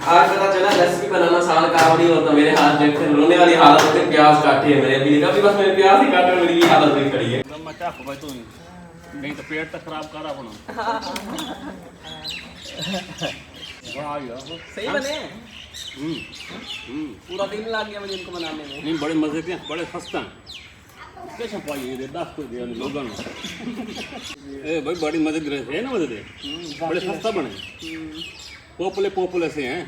आज पता चला रेसिपी बनाना साल काम नहीं होता। मेरे हाथ देखते रोने वाली हालत होती, प्याज काटे है मेरे अभी कभी बस मेरे प्याज ही काटे, मेरी ये हालत हुई खड़ी है। नहीं तो पेट तक खराब करा अपना। सही बने। पूरा दिन लग गया मुझे इनको बनाने में। नहीं बड़े मजे के, बड़े सस्ता हैं। कैसे पाइए दे 10 को दिया लोगों ने। ए भाई बड़ी मदद है ना, मदद है बड़े सस्ता बने, पोपले से हैं।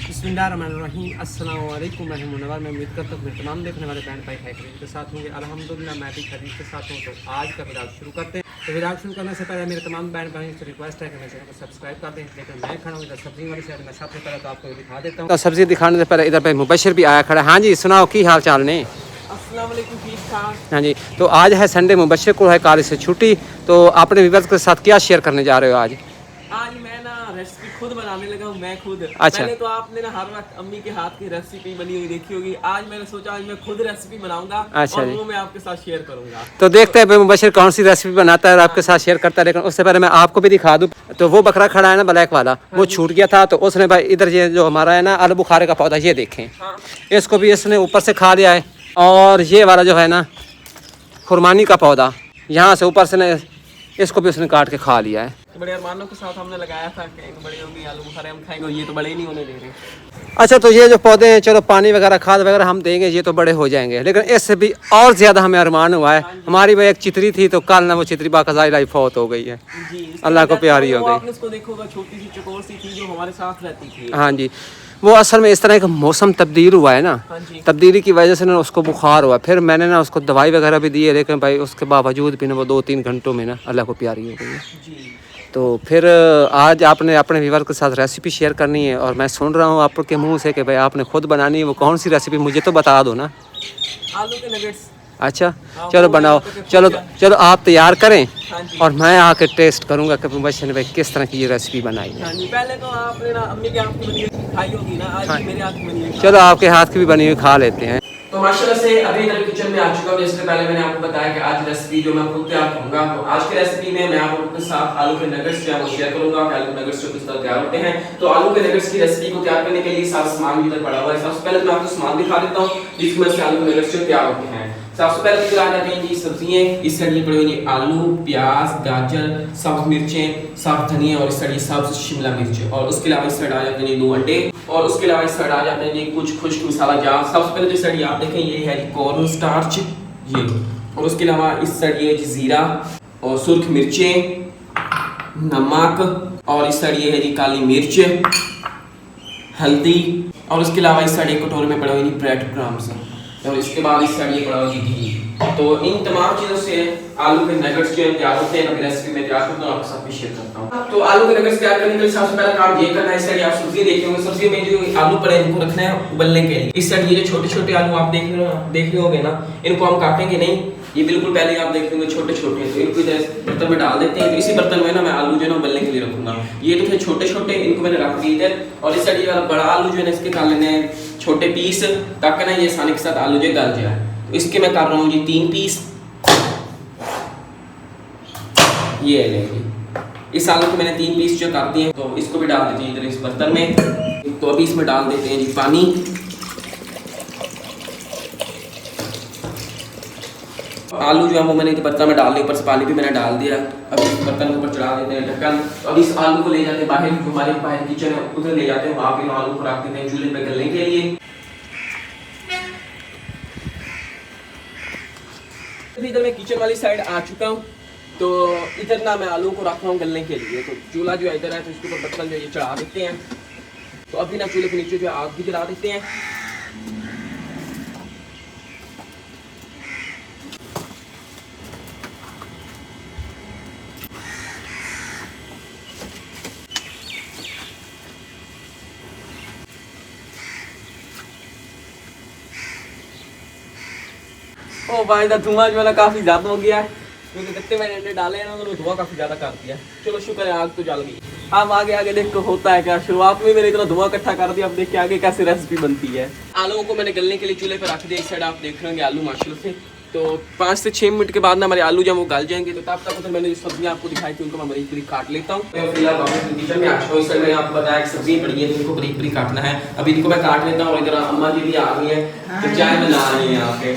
बिस्मिल्लाहिर्रहमानिर्रहीम। अस्सलाम वालेकुम। मैं हूं मुनव्वर। मैं उम्मीद करता हूं मेरे तमाम देखने वाले बहन भाई खैरियत के साथ होंगे। अल्हम्दुलिल्लाह मैं भी खैरियत के साथ हूं। तो आज का व्लॉग शुरू करते हैं। तो व्लॉग शुरू करने से पहले मेरे तमाम बहन भाइयों से रिक्वेस्ट है कि मेरे चैनल को सब्सक्राइब कर दें। लेकिन मैं खड़ा हूँ इधर सब्जी वाली साइड में। सबसे पहले तो आपको दिखा देता हूँ। तो सब्जी दिखाने से पहले इधर पे मुबशर भी आया खड़ा। हाँ जी सुनाओ की हाल चाल ने। अस्सलाम वालेकुम, ठीक ठाक। हाँ जी तो आज है संडे, मुबशर को है कॉलेज से छुट्टी। तो अपने व्यूअर्स के साथ क्या शेयर करने जा रहे हो आज? आज मैं ना रेसिपी खुद बनाने लगा हूँ, मैं खुद। अच्छा। पहले तो आपने ना हर वक्त अम्मी के हाथ की रेसिपी बनी हुई देखी होगी। आज मैंने सोचा आज मैं खुद रेसिपी बनाऊंगा। अच्छा और जी। वो मैं आपके साथ शेयर करूंगा। तो देखते हैं मुबशर कौन सी रेसिपी बनाता है और आपके साथ शेयर करता है। लेकिन उससे पहले मैं आपको भी दिखा दूं। तो वो बकरा खड़ा है ना ब्लैक वाला, वो छूट गया था। तो उसने भाई इधर ये जो हमारा है ना आलू बुखारे का पौधा, ये देखें, इसको भी इसने ऊपर से खा लिया है। और ये वाला जो है ना खुरमानी का पौधा, यहाँ से ऊपर से ना इसको भी उसने काट के खा लिया है। तो बड़े अरमानों के साथ हमने लगाया था कि एक बड़े होंगे आलू बुखारे हम खाएंगे, और ये तो बड़े नहीं होने दे रहे। अच्छा तो ये जो पौधे हैं चलो पानी वगैरह खाद वगैरह हम देंगे, ये तो बड़े हो जाएंगे। लेकिन इससे भी और ज़्यादा हमें अरमान हुआ है। हमारी वो एक चितरी थी, तो कल ना वो चितरी बाकायदा फौत हो गई है। अल्लाह को प्यारी हो गई। आपने इसको देखो, छोटी सी चकोर सी थी जो हमारे साथ रहती थी। हाँ जी, वो असल में इस तरह का मौसम तब्दील हुआ है ना, तब्दीली की वजह से ना उसको बुखार हुआ। फिर मैंने ना उसको दवाई वगैरह भी दी है, लेकिन भाई उसके बावजूद भी ना वो 2-3 घंटों में ना अल्लाह को प्यारी हो गई है। तो फिर आज आपने अपने व्यूअर के साथ रेसिपी शेयर करनी है, और मैं सुन रहा हूँ आपके मुंह से कि भाई आपने खुद बनानी है। वो कौन सी रेसिपी मुझे तो बता दो ना। आलू के नगेट्स। अच्छा चलो बनाओ, चलो आप तैयार करें और मैं आके टेस्ट करूंगा कि मुबशर ने भाई किस तरह की ये रेसिपी बनाई है। पहले तो आपने ना अम्मी के हाथ की बनी हुई खाई होगी ना, आज मेरे हाथ की बनी हुई। चलो आपके हाथ की भी बनी हुई खा लेते हैं। तो माशाल्लाह से अभी इधर किचन में आ चुका हूँ। जिससे पहले मैंने आपको बताया कि आज रेसिपी जो मैं खुद तैयार करूंगा। तो आज की रेसिपी में मैं आपके साथ आलू के नगेट्स जो है वो शेयर करूंगा कि आलू के नगेट्स जो किस तरह तैयार होते हैं। तो आलू के नगेट्स की रेसिपी को तैयार करने के लिए सारा सामान इधर पड़ा हुआ है। सबसे पहले मैं आपको सामान दिखा देता हूँ जिसकी वजह से आलू के नगेट्स जो तैयार होते हैं। सबसे पहले इधर आ जाते हैं जी सब्जियां। इस साइड ये पड़ी हुई है आलू, प्याज, गाजर, सब्ज मिर्चें, सब्ज धनिया, और इस साइड ये सब्ज शिमला मिर्च। और उसके अलावा इस साइड आ जाते हैं 2 अंडे, और उसके अलावा इस साइड आ जाते हैं जी कुछ खुश्क मसाला जार। सबसे पहले जो साइड आप देखें ये है जी कॉर्न स्टार्च ये, और उसके अलावा इस साइड ये जीरा और सुर्ख मिर्चें, नमक, और इस साइड ये है जी काली मिर्च, हल्दी, और उसके अलावा इस साइड एक कटोरे में पड़े हुए ब्रेड क्रम्स, और इसके बाद इस साइड ये पड़ा हुआ घी। तो इन तमाम चीज़ों से आलू के नगेट्स जो तैयार होते हैं। अभी रेसिपी में तैयार करता हूँ, आपके साथ भी शेयर करता हूँ। तो आलू के नगेट्स तैयार करने के लिए सबसे पहला काम ये करना है, इस साइड आप सब्जी देख रहे होंगे, सब्जी में जो आलू पड़े हैं इनको रखना है उबलने के लिए। इस साइड ये जो छोटे-छोटे आलू आप देख रहे होंगे ना, इनको हम काटेंगे नहीं, ये बिल्कुल पहले आप देख रहे होंगे छोटे-छोटे हैं। तो इनको इधर बर्तन में डाल देते हैं। तो इसी बर्तन में ना मैं आलू जो है ना उबलने के लिए रखूंगा। ये तो थे छोटे-छोटे, इनको मैंने रख दिए इधर। और इस साइड ये वाला बड़ा आलू जो है ना इसके काट लेने हैं छोटे पीस, ताकि ना ये आसानी के साथ आलू जो गल जाए। तो इसके मैं कर रहा हूँ जी 3 पीस। ये लेंगे इस आलू को मैंने 3 पीस जो कर दिए। तो इसको भी डाल देते हैं इधर इस बर्तन में। तो अभी इसमें डाल देते हैं जी पानी। आलू जो है वो मैंने बर्तन में डाल दिया, ऊपर से पानी भी मैंने डाल दिया। अब इस बर्तन के ऊपर चढ़ा देते हैं ढक्कन। तो अभी इस आलू को ले जाते हैं बाहर, जो हमारे बाहर किचन है उधर ले जाते हैं, वहाँ पे आलू को रख देते हैं चूल्हे पे गलने के लिए। इधर मैं किचन वाली साइड आ चुका हूँ। तो इधर ना मैं आलू को रख रहा हूँ गलने के लिए। तो चूल्हा जो है इधर है, तो इसके ऊपर बर्तन जो है ये चढ़ा देते हैं। तो अभी ना चूल्हे के नीचे जो है आग भी जला देते हैं। ओ भाई दा धुआं जो है ना काफी ज्यादा हो गया है, क्योंकि जितने मैंने अंडे डाले हैं ना उन्होंने धुआं काफी ज्यादा कर दिया। चलो शुक्र है आग तो जल गई। अब आगे आगे देखो होता है क्या। शुरुआत में मैंने इतना धुआं इकट्ठा कर दिया, अब देखिए आगे कैसे रेसिपी बनती है। आलूओं को मैंने गलने के लिए चूल्हे पे रख दिया। इस साइड आप देख रहे होंगे आलू माशाल्लाह से तो 5 से 6 मिनट के बाद ना हमारे आलू जब वो गल जाएंगे, तो तब तक मैंने जो सब्जियां आपको दिखाई थी उनको मैं बारीक बारीक काट लेता हूँ। तो फिलहाल वापस किचन में आ चुका हूँ। इसमें मैंने आपको बताया कि सब्जी पड़ी है, इनको बारीक बारीक काटना है। अभी इनको मैं काट लेता हूँ। और इधर अम्मा जी भी आ गई है, तो चाय बना रही है यहाँ पे।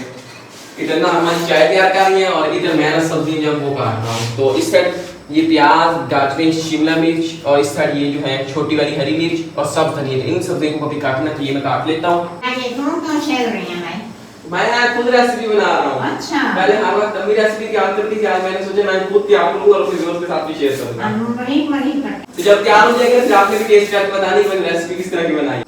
इधर ना अम्मा जी चाय तैयार कर रही है और इधर मैं ना सब्जी जब वो काट रहा हूँ। तो इस साइड ये प्याज, गाजरें, शिमला मिर्च और इस साइड ये जो है छोटी वाली हरी मिर्च और सब धनिया, इन सब्जियों को अभी काटना, तो ये मैं काट लेता हूँ। मैं खुद रेसिपी बना रहा हूँ। अच्छा। पहले हर वक्त अम्मी रेसिपी तैयार करती थी, आज मैंने सोचा मैं खुद तैयार करूँगा और अपने व्यूअर्स के साथ भी शेयर करूँगा। तो जब तैयार हो जाएगा फिर आपने भी टेस्ट करके बतानी मैंने रेसिपी किस तरह की बनाई।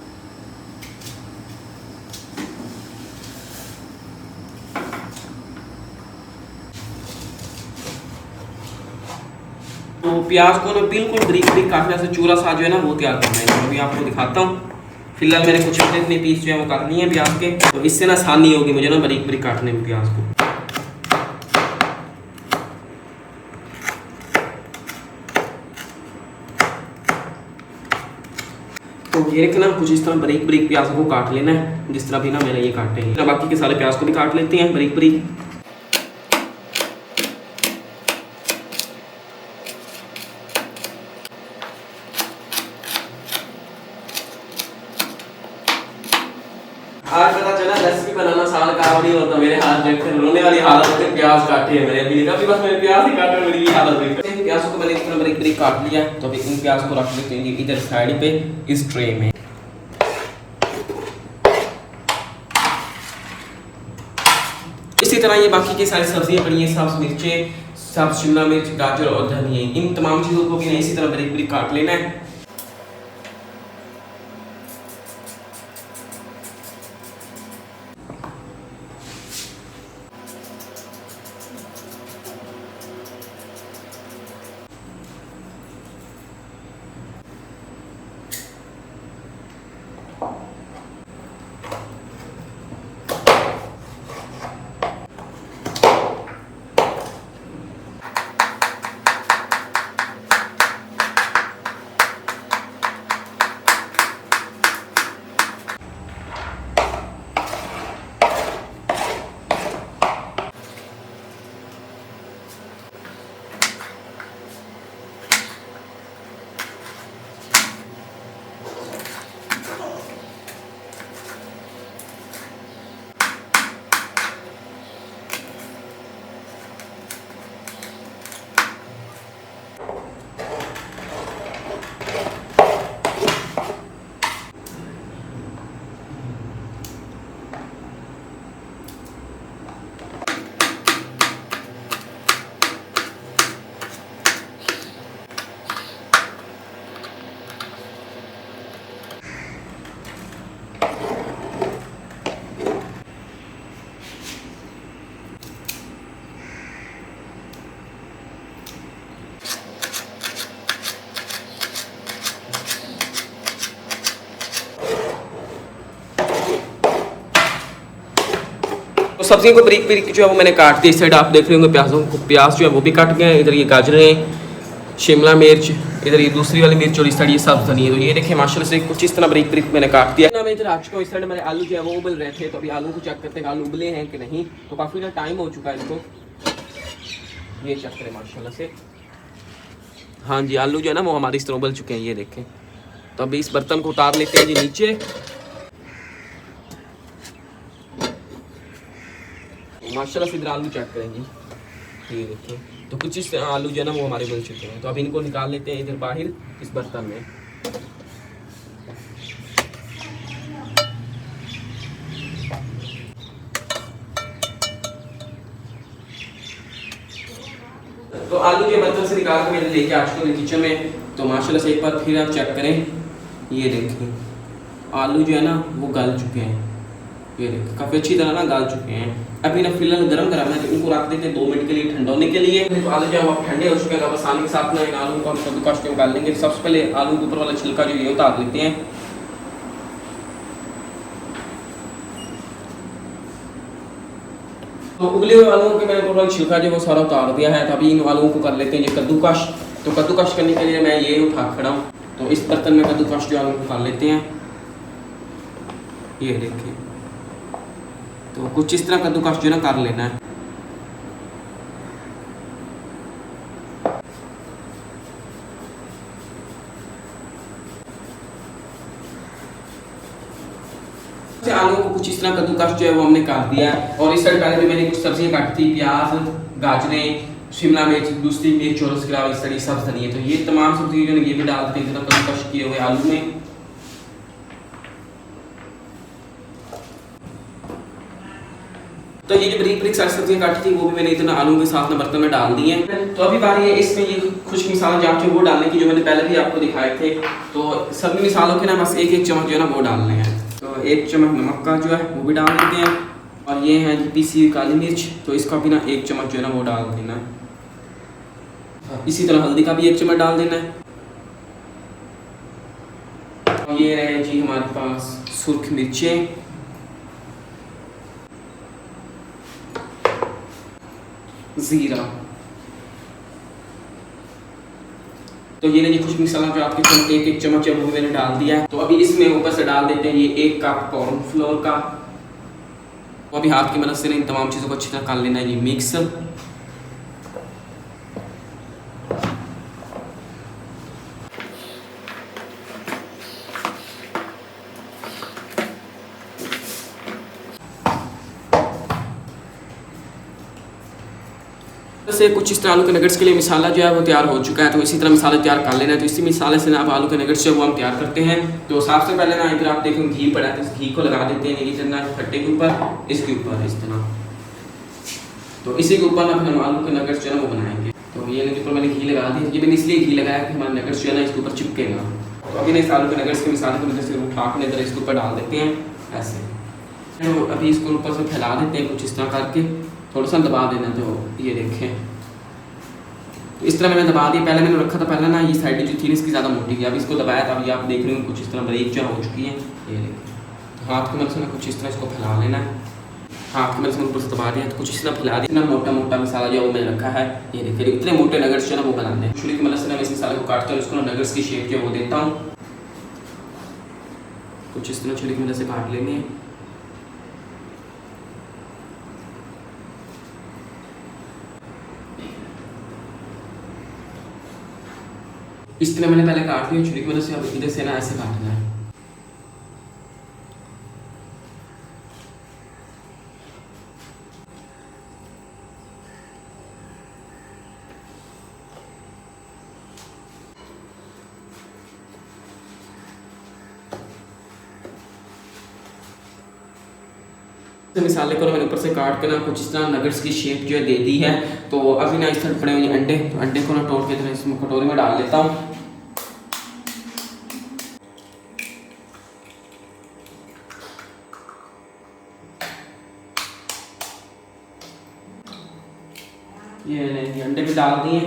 तो प्याज को ना बिल्कुल बारीक बारीक काटना से चूरा सा जो है ना वो तैयार करना है। तो अभी आपको दिखाता हूँ। फिलहाल मैंने कुछ इतने पीस जो है वो काट लिए हैं प्याज के, तो इससे ना आसानी होगी मुझे ना बारीक बारीक काटने में प्याज को। तो ये ना कुछ इस तरह बारीक बारीक प्याज को काट लेना है, जिस तरह भी ना मैंने ये काटे हैं। बाकी के सारे प्याज को भी काट लेते हैं बारीक बारीक। आज पता चला रेसिपी बनाना साल का नहीं होता। मेरे हाथ देखते रोने वाली हालत में प्याज काटे हैं मैंने। अभी देखा भी बस मैंने प्याज ही काटे, मेरी हालत देखते। प्याज को मैंने इतना बारीक बारीक काट लिया, तो अभी इन प्याज को रख लेते हैं इधर साइड पे इस ट्रे में। इसी तरह ये बाकी की सारी सब्जियां पड़ी हैं, सब मिर्चें, सब शिमला मिर्च, गाजर और धनिया, इन तमाम चीज़ों को भी इसी तरह बारीक बारीक काट लेना है। तो सब्जियों को बारीक बारीक जो है वो मैंने काट दी। इस साइड आप देख रहे होंगे प्याजों को, प्याज जो है वो भी कट गए हैं। इधर ये गाजरें, शिमला मिर्च, इधर ये दूसरी वाली मिर्च और इस साइड ये सब धनिया। तो ये देखिए माशाल्लाह से कुछ इस तरह बारीक बारीक मैंने काट दिया। मैं इधर आ चुका हूँ। इस साइड मेरे आलू जो है वो उबल रहे थे, तो अभी आलू को चेक करते हैं आलू उबले हैं कि नहीं। तो काफ़ी ना टाइम हो चुका है इसको, ये चेक करें माशाल्लाह से। हाँ जी, आलू जो है ना वो हमारे इस तरह उबल चुके हैं, ये देखें। तो अभी इस बर्तन को उतार लेते हैं जी नीचे। माशाल्लाह से इधर आलू चेक करेंगे, ये देखिए। तो कुछ इस आलू जो है ना वो हमारे बन चुके हैं। तो अब इनको निकाल लेते हैं इधर बाहर इस बर्तन में। तो आलू के बर्तन से निकाल के मैंने लेके आ चुके हैं किचन में। तो माशाल्लाह से एक बार फिर आप चेक करें, ये देखिए आलू जो है ना वो गल चुके हैं, ये देखिए काफ़ी अच्छी तरह ना गल चुके हैं। अभी ना फिलहाल गर्म है, तो इनको रख देते हैं 2 मिनट के लिए ठंडा होने के लिए। तो आलू जो है वो ठंडे हो चुके हैं। अब आसानी के साथ ना इन आलू को हम कद्दूकस के निकाल लेंगे। सबसे पहले आलू के ऊपर वाला छिलका जो ये उतार लेते हैं। तो उबले हुए आलूओं के मैंने ऊपर वाला छिलका जो वो सारा उतार दिया है। तो अभी इन आलूओं को कर लेते हैं ये कद्दूकस। तो कद्दूकस करने के लिए मैं ये उठा खड़ा हूँ। तो इस बर्तन में कद्दूकस जो आलू को कर लेते हैं, ये देखिए। तो कुछ इस तरह कद्दूकस जो ना कर लेना है। आलू को कुछ इस तरह कद्दूकस जो है वो हमने काट दिया है। और इस साइड पहले भी मैंने कुछ सब्जियां काटी थी, प्याज, गाजरें, शिमला मिर्च, दूसरी मिर्च और उसके अलावा इस तरह सब धनिया। तो ये तमाम सब्जी जो है ये भी डाल देते हैं कद्दूकस किए हुए आलू में। तो ये जो बारीक बारीक सारी सब्जियां काटी थी वो भी मैंने इतना आलू के साथ में बर्तन में डाल दी हैं। तो अभी बारी है इसमें ये खुश्क मसाला जो आपके वो डालने की, जो मैंने पहले भी आपको दिखाए थे। तो सभी मसालों के ना बस एक एक चम्मच जो है ना वो डालने हैं। तो 1 चम्मच नमक का जो है वो भी डाल देते हैं। और ये है पीसी हुई काली मिर्च, तो इसका भी ना 1 चम्मच जो है ना वो डाल देना है। इसी तरह हल्दी का भी 1 चम्मच डाल देना है। और ये रहे जी हमारे पास सुर्ख मिर्चें, जीरा। तो ये जी खुश्क मसाला जो आपके 1 चम्मच है वो भी मैंने डाल दिया है। तो अभी इसमें ऊपर से डाल देते हैं ये 1 कप कॉर्नफ्लोर का। वो अभी हाथ की मदद से इन तमाम चीज़ों को अच्छी तरह कर लेना है ये मिक्स। से कुछ इस तरह आलू के नगेट्स के लिए मसाला जो है वो तैयार हो चुका है। तो इसी तरह मसाला तैयार कर लेना है। तो इसी मसाले से ना आप आलू के नगेट्स जो वो हम तैयार करते हैं। तो सबसे पहले ना इधर आप देखें घी पड़ा है, तो इस घी को लगा देते हैं इस तरह खट्टे के ऊपर, इसके ऊपर इस तरह। तो इसी के ऊपर ना फिर हम आलू के नगेट्स जो है वो बनाएंगे। तो ये ऊपर मैंने घी लगा दिया। ये मैंने इसलिए घी लगाया कि हमारे नगेट्स जो है ना इसके ऊपर चिपकेगा। तो अभी ना इस आलू के नगेट्स के मसाले की वजह से उठा के इधर इसके ऊपर डाल देते हैं ऐसे। तो अभी इसको ऊपर से फैला देते हैं कुछ इस तरह करके, थोड़ा सा दबा देना। तो ये देखें तो इस तरह मैंने दबा दिया। पहले मैंने रखा था, पहले ना ये साइड जो थी इसकी ज़्यादा मोटी थी। अब इसको दबाया था, अभी आप देख रहे हो कुछ इस तरह बारीक जो हो चुकी है। ये देखिए, तो हाथ की मदद से कुछ इस तरह इसको फैला लेना है। हाथ की मदद से ऊपर से दबा दिया तो कुछ इस तरह फैला दिया। इतना मोटा मोटा मसाला जो है वो मैंने रखा है। ये देखिए इतने मोटे नगेट्स जो है ना वो बनाने हैं। छुरी की मदद से मैं इस मसाले को काटता हूँ, उसको नगेट्स की शेप जो है वो देता हूँ। कुछ इस तरह छुरी की मदद से काट लेनी है। इस तरह मैंने पहले काट लिया छुरी की मदद से। अब इधर से ना ऐसे काटना है। मसाले को मैंने ऊपर से काट के ना कुछ इस तरह नगेट्स की शेप जो है दे दी है। तो अभी ना इस तरह पड़े हुए अंडे, तो अंडे को ना तोड़ के इस कटोरी में डाल लेता हूँ। ये अंडे भी डाल दिए।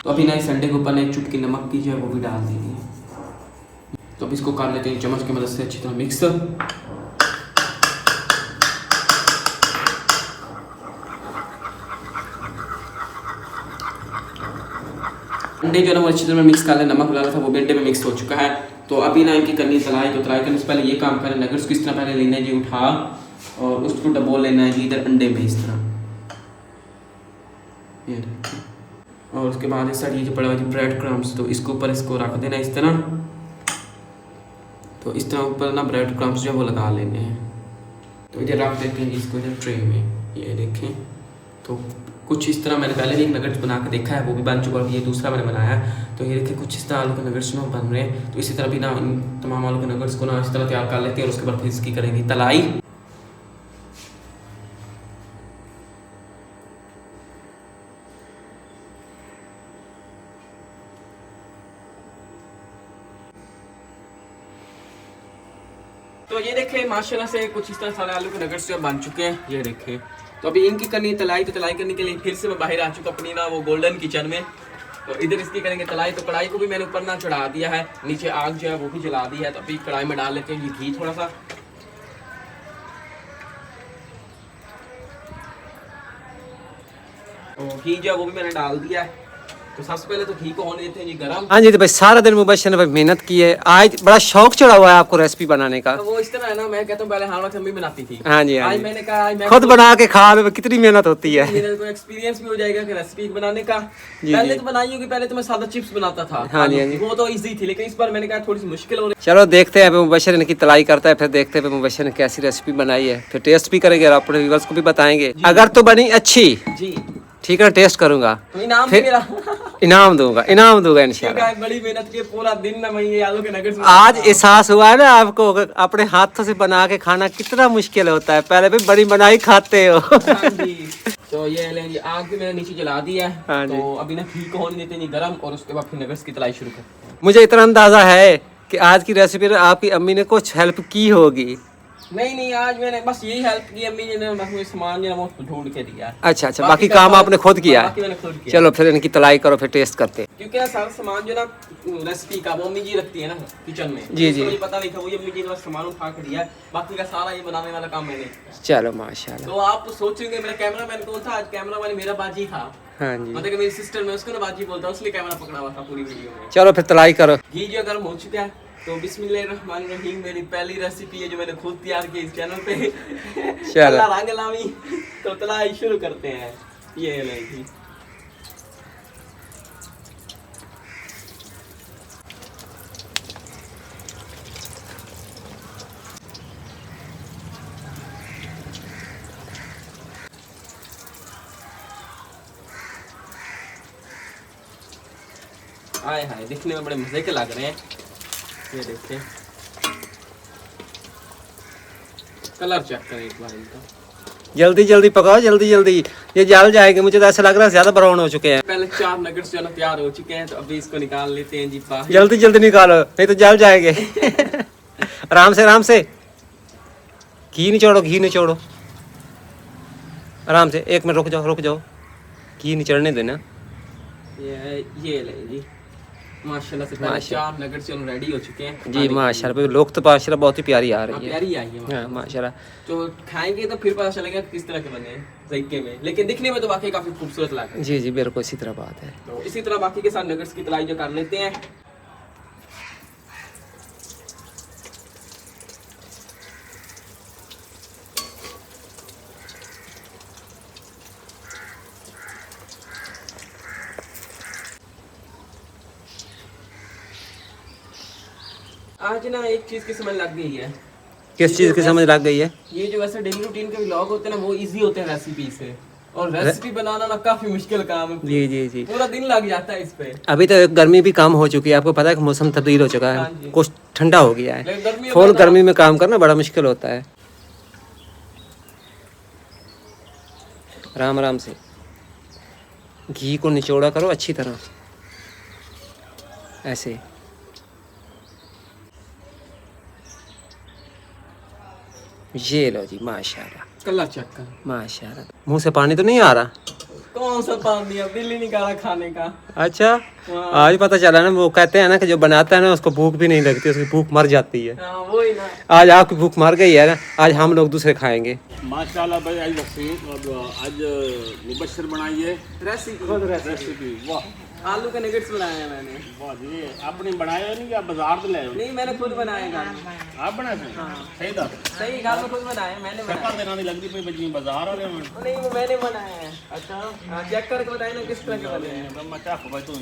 तो अभी ना इस अंडे के ऊपर ना एक चुटकी नमक की जो है वो भी डाल दी है। तो अब इसको कर लेते हैं चम्मच की मदद से अच्छी तरह मिक्स। अंडे जो है ना वो अच्छी तरह मिक्स कर ले। नमक डाला था वो भी अंडे में मिक्स हो चुका है। तो अभी ना इनकी करनी तलाई। तो तलाई करने से पहले ये काम करें, नगेट्स को इस तरह पहले लेना है जी उठा, और उसको डबोल लेना है जी इधर अंडे में इस तरह। ये और उसके बाद इस साइड ये जो पड़ा हुआ है ब्रेड क्रम्स, तो इसके ऊपर इसको रख देना इस तरह। तो इस तरह ऊपर ना ब्रेड क्रम्स जो है वो लगा लेने हैं। तो इधर रख देते हैं इसको इधर ट्रे में। ये देखें तो कुछ इस तरह मैंने पहले भी एक नगेट्स बना के देखा है, वो भी बन चुका है। ये दूसरा मैंने बनाया है। तो ये देखिए कुछ इस तरह आलू के नगेट्स में बन रहे हैं। तो इसी तरह भी ना इन तमाम आलू के नगेट्स को ना इस तरह तैयार कर लेते हैं और उसके बाद फिर इसकी करेंगे तलाई। तो ये देखें माशाल्लाह से कुछ इस तरह सारे आलू के नगेट्स जो बन चुके हैं। ये देखें तो अभी इनकी करनी है तलाई। तो तलाई करने के लिए फिर से मैं बाहर आ चुका अपनी ना वो गोल्डन किचन में। तो इधर इसकी करेंगे तलाई। तो कढ़ाई को भी मैंने ऊपर ना चढ़ा दिया है, नीचे आग जो है वो भी जला दी है। तो अभी कढ़ाई में डाल लेते हैं ये घी थोड़ा सा। तो घी जो है वो भी मैंने डाल दिया है। तो सबसे पहले तो घी को होने देते हैं जी गरम। हाँ जी, तो भाई सारा दिन मुबशर ने भाई मेहनत की है, आज बड़ा शौक चढ़ा हुआ है आपको रेसिपी बनाने का। तो वो इस तरह है ना, मैं कहता हूँ पहले हर वक्त अम्मी बनाती थी। हाँ जी, हाँ आज जी। मैंने कहा आज मैं खुद बना के खा लो, कितनी मेहनत होती है। मेरे को एक्सपीरियंस भी हो जाएगा कि रेसिपी बनाने का। पहले तो बनाई होगी, पहले तो मैं सादा चिप्स बनाता था। हाँ जी, हाँ जी। वो तो इजी थी, लेकिन इस बार मैंने कहा थोड़ी सी मुश्किल हो रही चलो देखते हैं मुबशर इनकी तलाई करता है, फिर देखते हैं मुबशर ने कैसी रेसिपी बनाई है, फिर टेस्ट भी करेंगे और अपने व्यूअर्स को भी बताएंगे। अगर तो बनी अच्छी जी, ठीक है, टेस्ट करूंगा, तो इनाम फिर मेरा इनाम दूंगा इंशाल्लाह। बड़ी मेहनत की पूरा दिन ना मैं ये आलू के नगेट्स आज एहसास हुआ है ना आपको, अपने हाथों से बना के खाना कितना मुश्किल होता है, पहले भी बड़ी बनाई खाते हो। हाँ जी। तो ये लें जी, आग भी मैंने नीचे जला दी है। हाँ जी। तो अभी ना घी को होने देते हैं जी गरम, और उसके बाद फिर नगेट्स की तलाई शुरू करते हैं। मुझे इतना अंदाजा है कि आज की रेसिपी में आपकी अम्मी ने कुछ हेल्प की होगी। नहीं, आज मैंने बस यही हेल्प की, अम्मी ने मुझे सामान जो है वो ढूंढ के दिया। अच्छा, बाकी काम आपने खुद किया बाकी है। मैंने खुद किया। चलो फिर इनकी तलाई करो, फिर टेस्ट करते हैं। क्योंकि ना सारा सामान जो ना रेसिपी का वो अम्मी जी रखती है ना किचन में। जी, उसको जी। मुझे पता नहीं था, वो अम्मी जी ने बस सामान उठा के दिया है, बाकी का सारा ये बनाने वाला काम मैंने। चलो माशाल्लाह। तो आप तो सोचेंगे मेरा कैमरामैन कौन था, आज कैमरामैन मेरा बाजी था। हाँ जी, मतलब कि मेरी सिस्टर, मैं उसको ना बाजी बोलता हूँ, इसलिए कैमरा पकड़ा हुआ था पूरी वीडियो में। चलो फिर तलाई करो। घी जो गर्म हो चुका है, तो बिस्मिल्लाहिर्रहमानिर्रहीम, मेरी पहली रेसिपी है जो मैंने खुद तैयार की इस चैनल पे। चलो। अल्लाह रंग लावी। तो तलाई शुरू करते हैं। ये ले घी। आए हाय, दिखने में बड़े मजे के लग रहे हैं। ये देखिए, कलर चेक करें एक बार इनका। जल्दी जल्दी पकाओ, जल्दी जल्दी, ये जल जाएंगे। मुझे तो ऐसा लग रहा है ज्यादा ब्राउन हो चुके हैं। पहले 4 नगेट्स जो ना तैयार हो चुके हैं, तो अभी इसको निकाल लेते हैं जी बाहर। जल्दी जल्दी निकालो, नहीं तो जल जाएंगे। आराम से आराम से, घी निचोड़ो, घी निचोड़ो आराम से। 1 मिनट रुक जाओ, घी निचड़ने देना। ये ले जी, माशाल्लाह से पहले 4 नगेट्स जो रेडी हो चुके हैं जी माशाल्लाह। लोग तो माशाल्लाह बहुत ही प्यारी आ रही है। प्यारी आई है हाँ माशाल्लाह। तो खाएंगे तो फिर पता चलेगा किस तरह के बने हैं जायके में, लेकिन दिखने में तो वाकई काफी खूबसूरत लग रहे हैं। जी जी बिल्कुल इसी तरह बात है। तो इसी तरह बाकी के साथ नगेट्स की तलाई जो कर लेते हैं। आज ना एक चीज की समझ लग गई है। किस चीज़ की समझ लग गई है? ये जो वैसे डेली रूटीन के व्लॉग होते हैं ना, वो इजी होते हैं रेसिपी से, और रेसिपी बनाना ना काफी मुश्किल काम है। जी जी जी। पूरा दिन लग जाता है इस पे। अभी तो गर्मी भी कम हो चुकी है, आपको पता है कि मौसम तब्दील हो चुका हाँ है, जी। कुछ ठंडा हो गया है। लेकिन गर्मी फुल गर्मी में काम करना बड़ा मुश्किल होता है। आराम आराम से घी को निचोड़ा करो अच्छी तरह, ऐसे। ये लो जी माशाल्लाह, कलर चेक कर। माशाल्लाह। मुंह से पानी तो नहीं आ रहा? कौन सा पानी, अब दिल ही नहीं कर रहा खाने का। अच्छा, हाँ। आज पता चला ना, वो कहते हैं ना कि जो बनाता है ना उसको भूख भी नहीं लगती, उसकी भूख मर जाती है। हाँ, वही ना। आज आपकी भूख मर गई है ना, आज हम लोग दूसरे खाएंगे। माशाल्लाह भाई, आज वसीम और आज मुबशर बनाई है रेसिपी। वाह, आलू के नगेट्स बनाए हैं मैंने। वाह जी, आपने बनाया नहीं या बाजार से ले आए? नहीं, मैंने खुद बनाए घर में। आप बनाए थे? सही था। सही, घर में खुद बनाए, मैंने बनाए। शक्ल देना नहीं लगती पे बजी बाजार वाले में। नहीं, वो मैंने बनाए हैं। अच्छा, चेक करके बताए ना किस तरह के बने हैं। तो मैं चाहूँ भाई, तू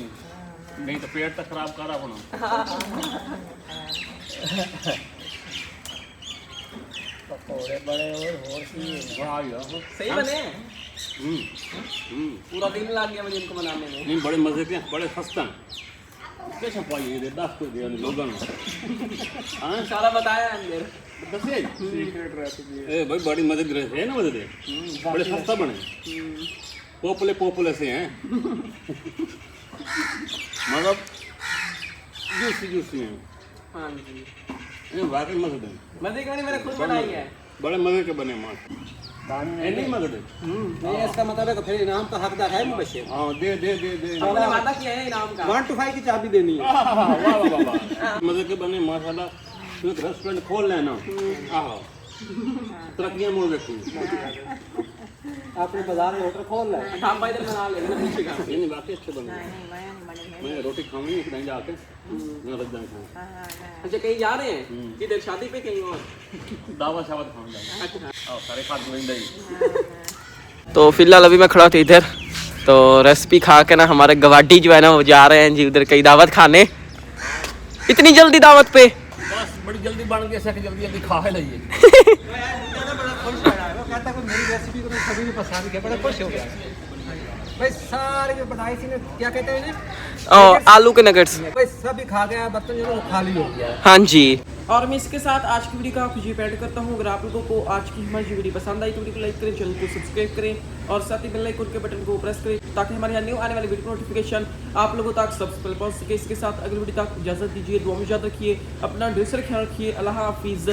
नहीं तो पेट तक खराब कर रहा अपना। पकौड़े बड़े और वाह यार, सही बने हैं। पूरा दिन लग गया मुझे इनको बनाने में। नहीं, बड़े मजे के, बड़े खस्ता हैं। कैसे पाइए ये 10 को दिया लोगों ने? हाँ, सारा बताया अंदर। दसे ए भाई, बड़ी मदद है ना, मदद है। बड़े खस्ता बने, पोपले से हैं। मतलब जूसी हैं। हाँ जी, वाकई मदद है। मजे के मैंने खुद बनाई है। बड़े मजे के बने माँ। नहीं मदद है। नहीं, इसका मतलब है कि फिर इनाम का हकदार है मुबशर। हाँ, दे। हमने वादा किया है इनाम का। 1 to 5 की चाबी देनी है। वाह। मजे के बने माशाल्लाह। तू एक रेस्टोरेंट खोल लेना। आहो, तरक्कियां मोड़ रखी। आपने बाजार में होटल खोल रहा है। हम भाई इधर बना लेंगे ना पीछे का। ये नहीं बाकी अच्छे बन गए। मैं रोटी खाऊंगी एक दिन जाके मैं रज जाऊंगा। अच्छा कहीं जा रहे हैं किधर शादी पे कहीं और दावा शावत खाऊंगा। आओ सारे खा के दही। तो फिलहाल अभी मैं खड़ा था इधर, तो रेसिपी खा के ना हमारे गवाडी जो है ना वो जा रहे हैं जी उधर कई दावत खाने। इतनी जल्दी दावत पे? बस बड़ी जल्दी बन गया ऐसा कि जल्दी जल्दी खा है लइए। वो कहता है मेरी रेसिपी को तो सभी ने पसंद किया, बड़ा खुश हो गया भाई। सारे जो बनाई थी ना, क्या कहते हैं इन्हें, आलू के नगेट्स भाई सभी खा गया, बर्तन जो है वो खाली हो गया। हाँ जी। और मैं इसके साथ आज की वीडियो का खुशी पेड करता हूँ। अगर आप लोगों को आज की हमारी वीडियो पसंद आई तो वीडियो को लाइक करें, चैनल को सब्सक्राइब करें और साथ ही बेल आइकन के बटन को प्रेस करें ताकि हमारे यहाँ न्यू आने वाली वीडियो नोटिफिकेशन आप लोगों तक सबसे पहले पहुँच सके। इसके साथ अगली वीडियो तक इजाजत दीजिए, दुआ में याद रखिए, अपना ढेर सारा ख्याल रखिए। अल्लाह हाफिज़।